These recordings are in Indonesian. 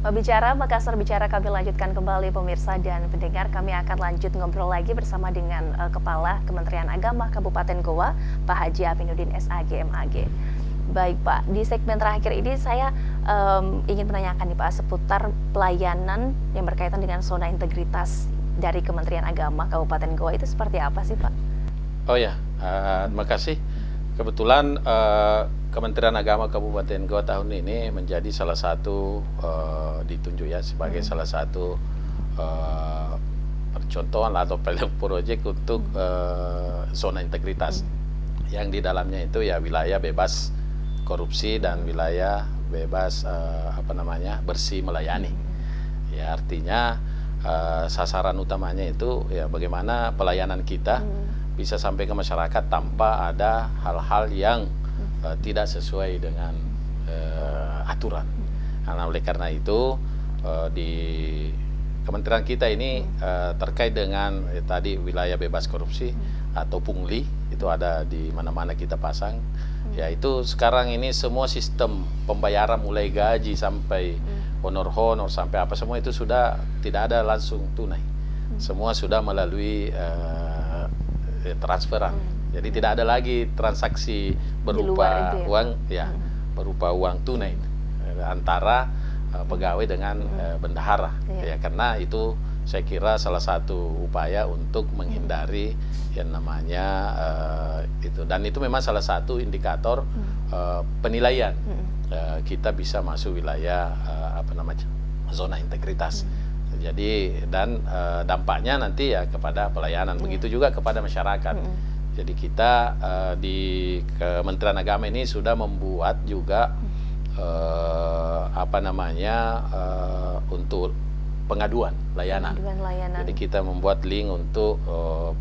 Bicara Makassar Bicara kami lanjutkan kembali pemirsa dan pendengar. Kami akan lanjut ngobrol lagi bersama dengan Kepala Kementerian Agama Kabupaten Goa, Pak Haji Aminuddin SAG MAG. Baik Pak, di segmen terakhir ini saya ingin menanyakan nih Pak seputar pelayanan yang berkaitan dengan zona integritas dari Kementerian Agama Kabupaten Goa itu seperti apa sih Pak? Oh ya, terima kasih. Kebetulan Kementerian Agama Kabupaten Goa tahun ini menjadi salah satu ditunjuk ya sebagai salah satu percontohan atau proyek untuk zona integritas yang di dalamnya itu ya wilayah bebas korupsi dan wilayah bebas bersih melayani. Ya artinya sasaran utamanya itu ya bagaimana pelayanan kita bisa sampai ke masyarakat tanpa ada hal-hal yang tidak sesuai dengan aturan. Karena oleh karena itu di kementerian kita ini terkait dengan tadi wilayah bebas korupsi atau pungli itu ada di mana-mana kita pasang. Yaitu sekarang ini semua sistem pembayaran mulai gaji sampai honor sampai apa semua itu sudah tidak ada langsung tunai. Semua sudah melalui transferan. Jadi tidak ada lagi transaksi berupa uang ya, berupa uang tunai antara pegawai dengan bendahara. Ya karena itu saya kira salah satu upaya untuk menghindari yang namanya itu, dan itu memang salah satu indikator penilaian kita bisa masuk wilayah zona integritas. Jadi dan dampaknya nanti ya kepada pelayanan, begitu juga kepada masyarakat. Jadi kita di Kementerian Agama ini sudah membuat juga untuk pengaduan layanan. Jadi kita membuat link untuk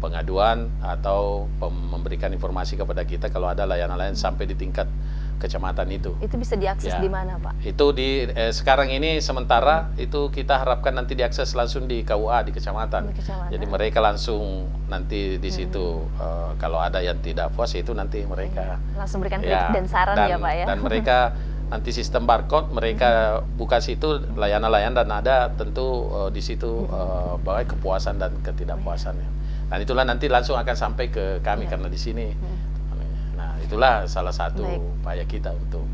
pengaduan atau memberikan informasi kepada kita kalau ada layanan-layanan sampai di tingkat kecamatan itu. Itu bisa diakses di mana Pak? Itu di sekarang ini sementara itu kita harapkan nanti diakses langsung di KUA di kecamatan. Jadi mereka langsung nanti di situ kalau ada yang tidak puas itu nanti mereka langsung berikan kritik dan saran ya Pak ya. Dan mereka nanti sistem barcode mereka buka situ layanan-layanan dan ada tentu di situ bahwa kepuasan dan ketidakpuasannya. Dan itulah nanti langsung akan sampai ke kami karena di sini. Itulah salah satu upaya kita untuk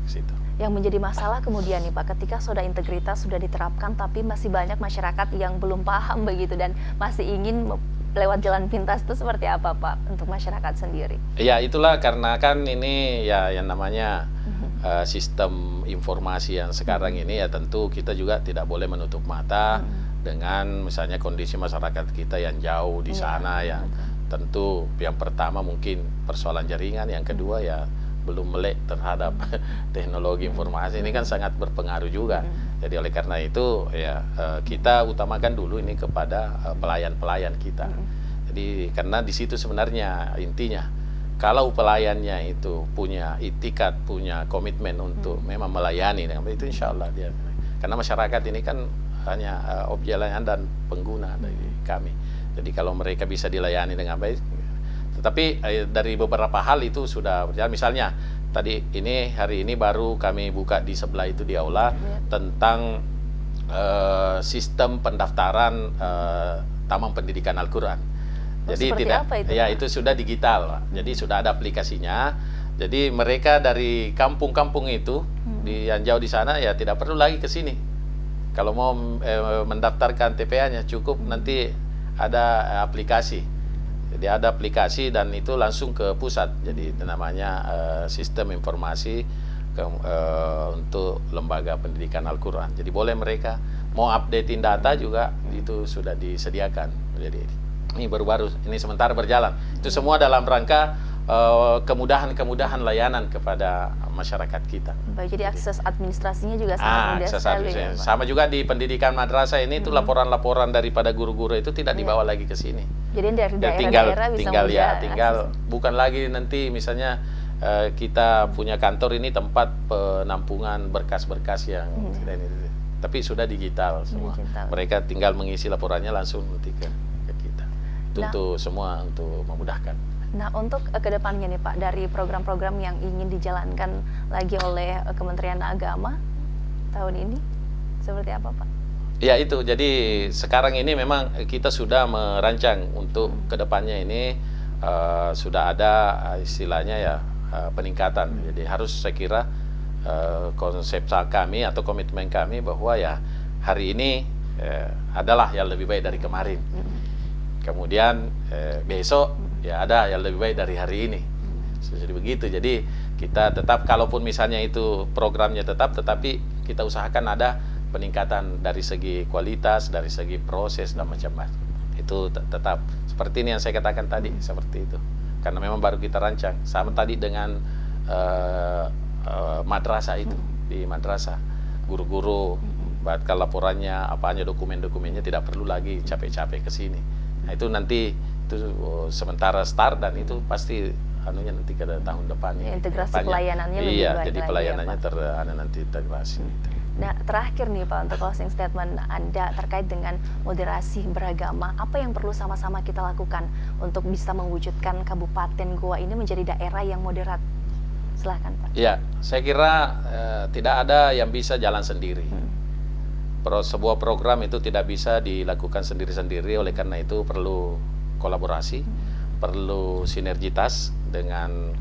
situ. Yang menjadi masalah kemudian nih Pak, ketika zona integritas sudah diterapkan tapi masih banyak masyarakat yang belum paham begitu dan masih ingin lewat jalan pintas, itu seperti apa Pak untuk masyarakat sendiri? Ya itulah karena kan ini ya yang namanya sistem informasi yang sekarang ini ya tentu kita juga tidak boleh menutup mata dengan misalnya kondisi masyarakat kita yang jauh di sana yang tentu yang pertama mungkin persoalan jaringan, yang kedua ya belum melek terhadap teknologi informasi ini kan sangat berpengaruh juga. Jadi oleh karena itu ya kita utamakan dulu ini kepada pelayan-pelayan kita. Jadi karena di situ sebenarnya intinya kalau pelayannya itu punya itikat, punya komitmen untuk memang melayani dengan itu insya Allah dia. Karena masyarakat ini kan hanya objek layanan dan pengguna dari kami. Jadi kalau mereka bisa dilayani dengan baik, tetapi dari beberapa hal itu sudah berjalan. Misalnya tadi ini hari ini baru kami buka di sebelah itu di aula tentang sistem pendaftaran Taman Pendidikan Al-Quran. Jadi itu sudah digital, jadi sudah ada aplikasinya. Jadi mereka dari kampung-kampung itu yang jauh di sana ya tidak perlu lagi ke sini. Kalau mau mendaftarkan TPA-nya cukup nanti ada aplikasi. Jadi ada aplikasi dan itu langsung ke pusat. Jadi itu namanya sistem informasi untuk lembaga pendidikan Al-Quran. Jadi boleh mereka mau updatein data juga itu sudah disediakan. Jadi ini baru-baru, ini sementara berjalan. Itu semua dalam rangka kemudahan-kemudahan layanan kepada masyarakat kita. Baik, jadi akses administrasinya juga sangat mudah sekali. Sama juga di pendidikan madrasah ini itu laporan-laporan daripada guru-guru itu tidak dibawa lagi ke sini. Jadi dari daerah-daerah bisa tinggal bukan lagi nanti misalnya kita punya kantor ini tempat penampungan berkas-berkas yang ini, tapi sudah digital semua. Mereka tinggal mengisi laporannya langsung nanti ke kita. Untuk semua untuk memudahkan. Nah, untuk kedepannya nih Pak, dari program-program yang ingin dijalankan lagi oleh Kementerian Agama tahun ini? Seperti apa Pak? Ya itu, jadi sekarang ini memang kita sudah merancang untuk kedepannya ini sudah ada istilahnya ya peningkatan. Jadi harus saya kira konsep kami atau komitmen kami bahwa ya hari ini adalah yang lebih baik dari kemarin. Kemudian besok ya ada yang lebih baik dari hari ini. Jadi begitu. Jadi kita tetap, kalaupun misalnya itu programnya tetap, tetapi kita usahakan ada peningkatan dari segi kualitas, dari segi proses dan macam-macam. Itu tetap seperti ini yang saya katakan tadi, seperti itu. Karena memang baru kita rancang. Sama tadi dengan madrasah itu, di madrasah guru-guru bahkan laporannya apa aja, dokumen-dokumennya tidak perlu lagi capek-capek ke sini. Nah itu nanti itu sementara start, dan itu pasti anunya nanti ke tahun depannya. Integrasi pelayanannya lebih baik jadi lagi pelayanannya ya, Pak? nanti integrasi. Nah, terakhir nih Pak, untuk closing statement Anda terkait dengan moderasi beragama, apa yang perlu sama-sama kita lakukan untuk bisa mewujudkan Kabupaten Goa ini menjadi daerah yang moderat? Silahkan Pak. Ya, saya kira tidak ada yang bisa jalan sendiri. Sebuah program itu tidak bisa dilakukan sendiri-sendiri, oleh karena itu perlu kolaborasi, perlu sinergitas dengan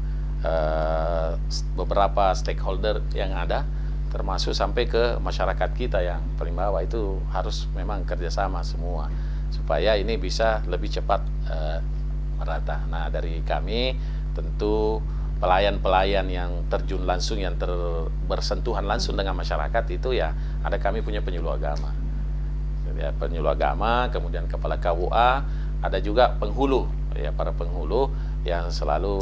beberapa stakeholder yang ada, termasuk sampai ke masyarakat kita yang paling bawah. Itu harus memang kerjasama semua supaya ini bisa lebih cepat merata. Nah dari kami tentu pelayan-pelayan yang terjun langsung, yang bersentuhan langsung dengan masyarakat itu ya ada, kami punya penyuluh agama. Jadi ya, penyuluh agama, kemudian kepala KUA, ada juga penghulu, ya para penghulu yang selalu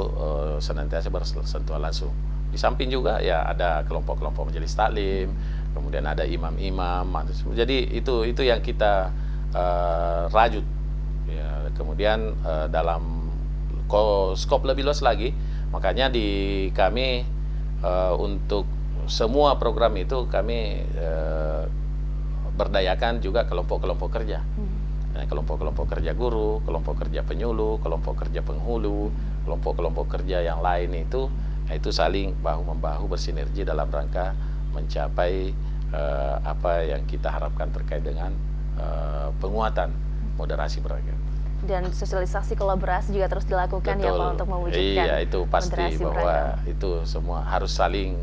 senantiasa bersentuhan langsung. Di samping juga ya ada kelompok-kelompok majelis taklim, kemudian ada imam-imam. Jadi itu yang kita rajut. Ya, kemudian dalam skop lebih luas lagi, makanya di kami untuk semua program itu kami berdayakan juga kelompok-kelompok kerja. Kelompok-kelompok kerja guru, kelompok kerja penyuluh, kelompok kerja penghulu, kelompok-kelompok kerja yang lain itu saling bahu-membahu bersinergi dalam rangka mencapai apa yang kita harapkan terkait dengan penguatan moderasi beragama. Dan sosialisasi kolaborasi juga terus dilakukan. Betul. Ya Pak, untuk mewujudkan. Iya, itu pasti bahwa beragama. Itu semua harus saling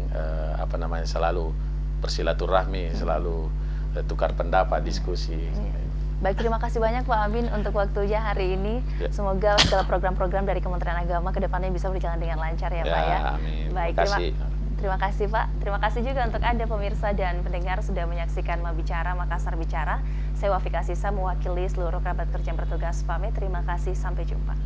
selalu bersilaturahmi, selalu tukar pendapat, diskusi. Iya. Baik, terima kasih banyak Pak Amin untuk waktunya hari ini. Ya. Semoga segala program-program dari Kementerian Agama ke depannya bisa berjalan dengan lancar ya Pak ya. Amin. Baik, terima kasih Pak. Terima kasih juga untuk Anda pemirsa dan pendengar sudah menyaksikan Mabicara Makassar Bicara. Saya Wafi Kasisa mewakili seluruh kerabat kerja yang bertugas pamit. Terima kasih, sampai jumpa.